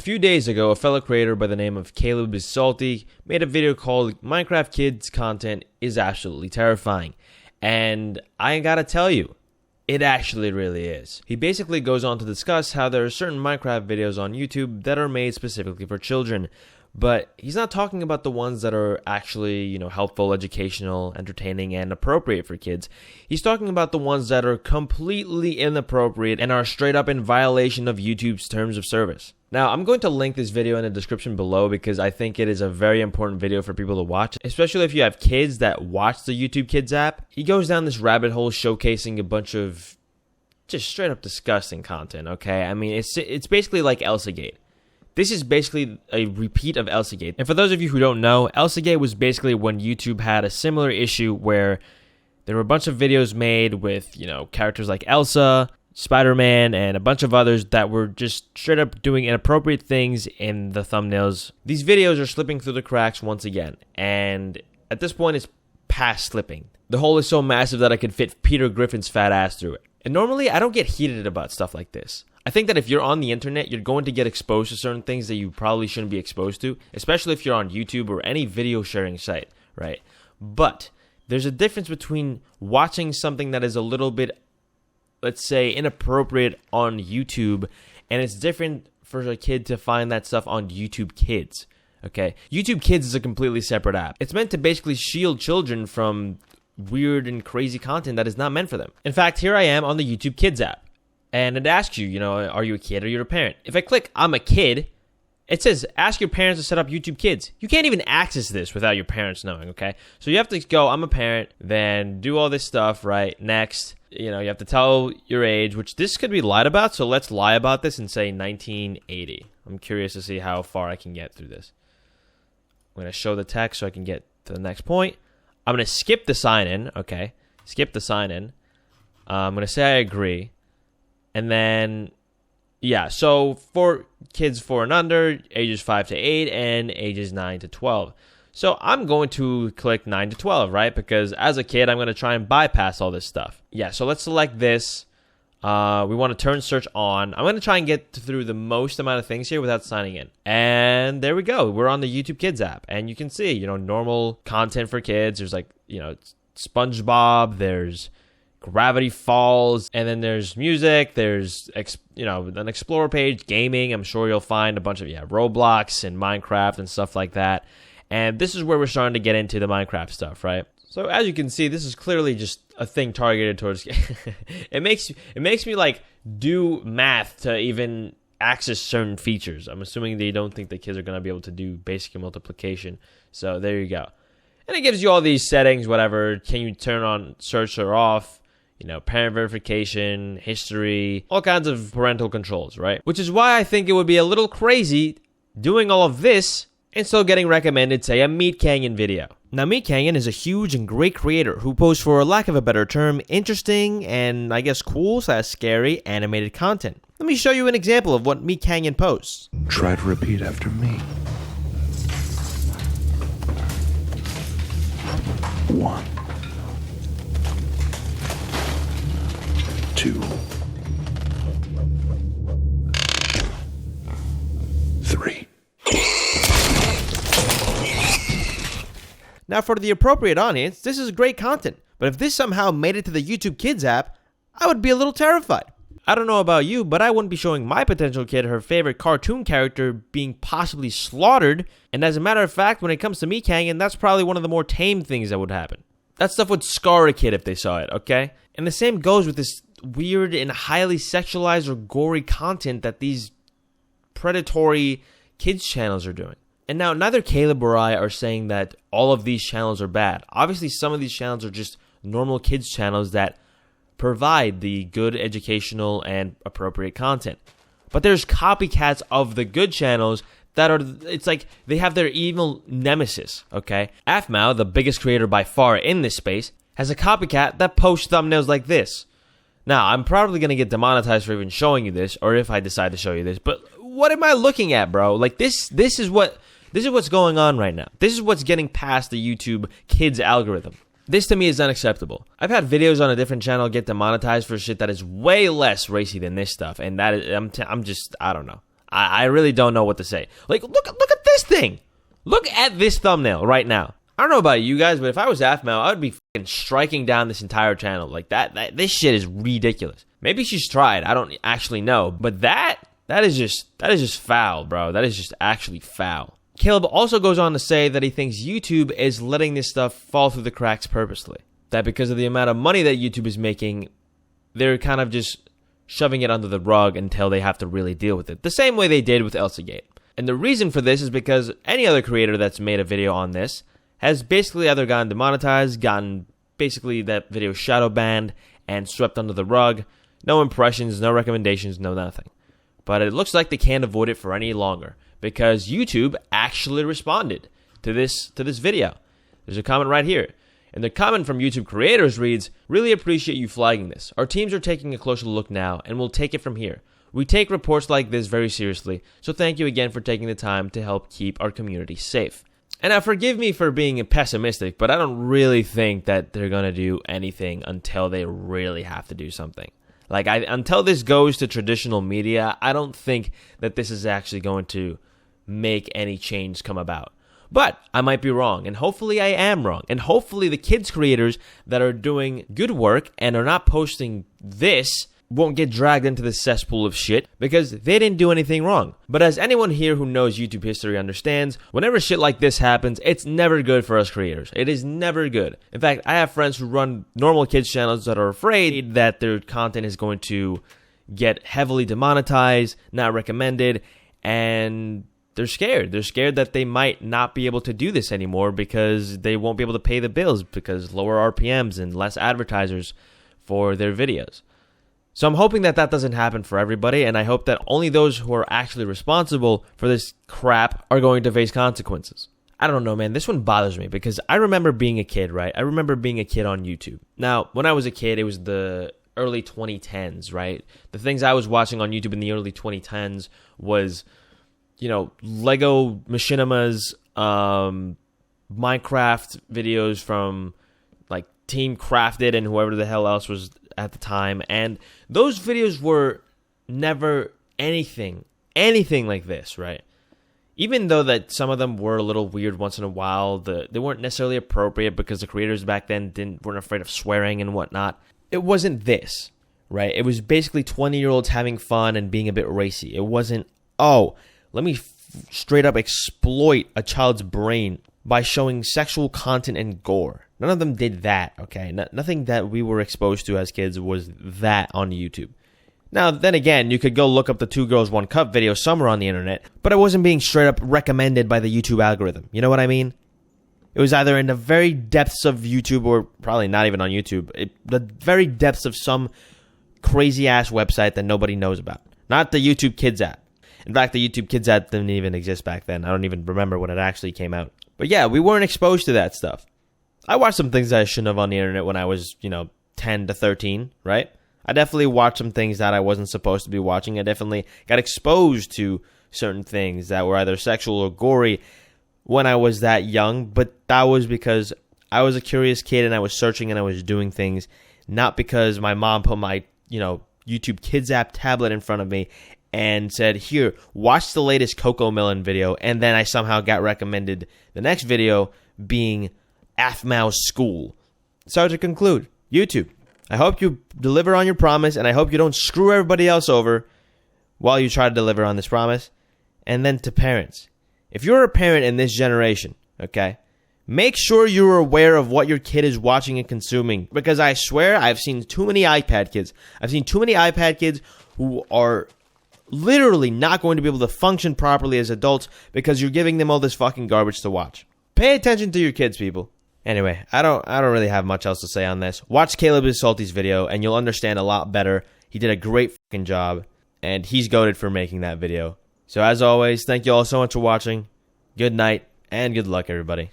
A few days ago, a fellow creator by the name of Caleb is Salty made a video called Minecraft Kids Content is Absolutely Terrifying. And I gotta tell you, it actually really is. He basically goes on to discuss how there are certain Minecraft videos on YouTube that are made specifically for children. But he's not talking about the ones that are actually, helpful, educational, entertaining, and appropriate for kids. He's talking about the ones that are completely inappropriate and are straight up in violation of YouTube's terms of service. Now, I'm going to link this video in the description below because I think it is a very important video for people to watch, especially if you have kids that watch the YouTube Kids app. He goes down this rabbit hole showcasing a bunch of just straight up disgusting content, okay? I mean, it's basically like Elsagate. This is basically a repeat of Elsagate. And for those of you who don't know, Elsagate was basically when YouTube had a similar issue where there were a bunch of videos made with, characters like Elsa, Spider-Man, and a bunch of others that were just straight up doing inappropriate things in the thumbnails. These videos are slipping through the cracks once again. And at this point, it's past slipping. The hole is so massive that I could fit Peter Griffin's fat ass through it. And normally, I don't get heated about stuff like this. I think that if you're on the internet, you're going to get exposed to certain things that you probably shouldn't be exposed to, especially if you're on YouTube or any video sharing site, right? But there's a difference between watching something that is a little bit, let's say, inappropriate on YouTube, and it's different for a kid to find that stuff on YouTube Kids, okay? YouTube Kids is a completely separate app. It's meant to basically shield children from weird and crazy content that is not meant for them. In fact, here I am on the YouTube Kids app. And it asks you, are you a kid or you're a parent? If I click, I'm a kid, it says, ask your parents to set up YouTube Kids. You can't even access this without your parents knowing, okay? So you have to go, I'm a parent, then do all this stuff, right? Next, you have to tell your age, which this could be lied about. So let's lie about this and say 1980. I'm curious to see how far I can get through this. I'm going to show the text so I can get to the next point. I'm going to skip the sign in, okay? Skip the sign in. I'm going to say I agree. And then, so for kids 4 and under, ages 5 to 8, and ages 9 to 12. So I'm going to click 9 to 12, right? Because as a kid, I'm going to try and bypass all this stuff. Yeah, so let's select this. We want to turn search on. I'm going to try and get through the most amount of things here without signing in. And there we go. We're on the YouTube Kids app. And you can see, normal content for kids. There's SpongeBob, there's Gravity Falls, and then there's music, there's an Explorer page, gaming. I'm sure you'll find a bunch of Roblox and Minecraft and stuff like that. And this is where we're starting to get into the Minecraft stuff, right? So as you can see, this is clearly just a thing targeted towards it makes me like do math to even access certain features. I'm assuming they don't think the kids are going to be able to do basic multiplication. So there you go. And it gives you all these settings, whatever. Can you turn on search or off? Parent verification, history, all kinds of parental controls, right? Which is why I think it would be a little crazy doing all of this and still getting recommended, say, a Meat Canyon video. Now, Meat Canyon is a huge and great creator who posts, for lack of a better term, interesting and, I guess, cool/scary animated content. Let me show you an example of what Meat Canyon posts. Try to repeat after me. 1, 2, 3. Now, for the appropriate audience, this is great content. But if this somehow made it to the YouTube Kids app, I would be a little terrified. I don't know about you, but I wouldn't be showing my potential kid her favorite cartoon character being possibly slaughtered. And as a matter of fact, when it comes to Meat Canyon, that's probably one of the more tame things that would happen. That stuff would scar a kid if they saw it, okay? And the same goes with this weird and highly sexualized or gory content that these predatory kids channels are doing. And now, neither Caleb or I are saying that all of these channels are bad. Obviously, some of these channels are just normal kids channels that provide the good educational and appropriate content. But there's copycats of the good channels that are, it's like they have their evil nemesis, okay? Afmao, the biggest creator by far in this space, has a copycat that posts thumbnails like this. Now, I'm probably going to get demonetized for even showing you this, or if I decide to show you this, but what am I looking at, bro? Like, this is what's going on right now. This is what's getting past the YouTube Kids algorithm. This to me is unacceptable. I've had videos on a different channel get demonetized for shit that is way less racy than this stuff, and that is, I don't know. I really don't know what to say. Like, look at this thing. Look at this thumbnail right now. I don't know about you guys, but if I was Aphmau, I would be fucking striking down this entire channel. Like, this shit is ridiculous. Maybe she's tried. I don't actually know. But that is just foul, bro. That is just actually foul. Caleb also goes on to say that he thinks YouTube is letting this stuff fall through the cracks purposely. That because of the amount of money that YouTube is making, they're kind of just shoving it under the rug until they have to really deal with it. The same way they did with Elsagate. And the reason for this is because any other creator that's made a video on this has basically either gotten demonetized, gotten basically that video shadow banned, and swept under the rug. No impressions, no recommendations, no nothing. But it looks like they can't avoid it for any longer, because YouTube actually responded to this video. There's a comment right here. And the comment from YouTube creators reads, "Really appreciate you flagging this. Our teams are taking a closer look now, and we'll take it from here. We take reports like this very seriously, so thank you again for taking the time to help keep our community safe." And now forgive me for being pessimistic, but I don't really think that they're going to do anything until they really have to do something. Like, until this goes to traditional media, I don't think that this is actually going to make any change come about. But I might be wrong, and hopefully I am wrong. And hopefully the kids creators that are doing good work and are not posting this won't get dragged into this cesspool of shit because they didn't do anything wrong. But as anyone here who knows YouTube history understands, whenever shit like this happens, it's never good for us creators. It is never good. In fact, I have friends who run normal kids channels that are afraid that their content is going to get heavily demonetized, not recommended, and they're scared. They're scared that they might not be able to do this anymore because they won't be able to pay the bills because lower RPMs and less advertisers for their videos. So I'm hoping that that doesn't happen for everybody, and I hope that only those who are actually responsible for this crap are going to face consequences. I don't know, man. This one bothers me because I remember being a kid, right? I remember being a kid on YouTube. Now, when I was a kid, it was the early 2010s, right? The things I was watching on YouTube in the early 2010s was, Lego Machinima's Minecraft videos from, like, Team Crafted and whoever the hell else was at the time, and those videos were never anything like this, right? Even though that some of them were a little weird once in a while, they weren't necessarily appropriate because the creators back then weren't afraid of swearing and whatnot. It wasn't this, right? It was basically 20-year-olds having fun and being a bit racy. It wasn't, let me straight up exploit a child's brain by showing sexual content and gore. None of them did that, okay? Nothing that we were exposed to as kids was that on YouTube. Now, then again, you could go look up the 2 Girls 1 Cup video somewhere on the internet, but it wasn't being straight up recommended by the YouTube algorithm. You know what I mean? It was either in the very depths of YouTube, or probably not even on YouTube, the very depths of some crazy-ass website that nobody knows about. Not the YouTube Kids app. In fact, the YouTube Kids app didn't even exist back then. I don't even remember when it actually came out. But yeah, we weren't exposed to that stuff. I watched some things that I shouldn't have on the internet when I was, 10 to 13, right? I definitely watched some things that I wasn't supposed to be watching. I definitely got exposed to certain things that were either sexual or gory when I was that young, but that was because I was a curious kid and I was searching and I was doing things, not because my mom put my, YouTube Kids app tablet in front of me and said, "Here, watch the latest Coco Melon video," and then I somehow got recommended the next video being Aphmau's School. So to conclude, YouTube, I hope you deliver on your promise, and I hope you don't screw everybody else over while you try to deliver on this promise. And then to parents, if you're a parent in this generation, okay, make sure you're aware of what your kid is watching and consuming, because I swear I've seen too many iPad kids. I've seen too many iPad kids who are literally not going to be able to function properly as adults because you're giving them all this fucking garbage to watch. Pay attention to your kids, people. Anyway, I don't really have much else to say on this. Watch Caleb Salty's video and you'll understand a lot better. He did a great fucking job and he's goated for making that video. So as always, thank you all so much for watching. Good night and good luck, everybody.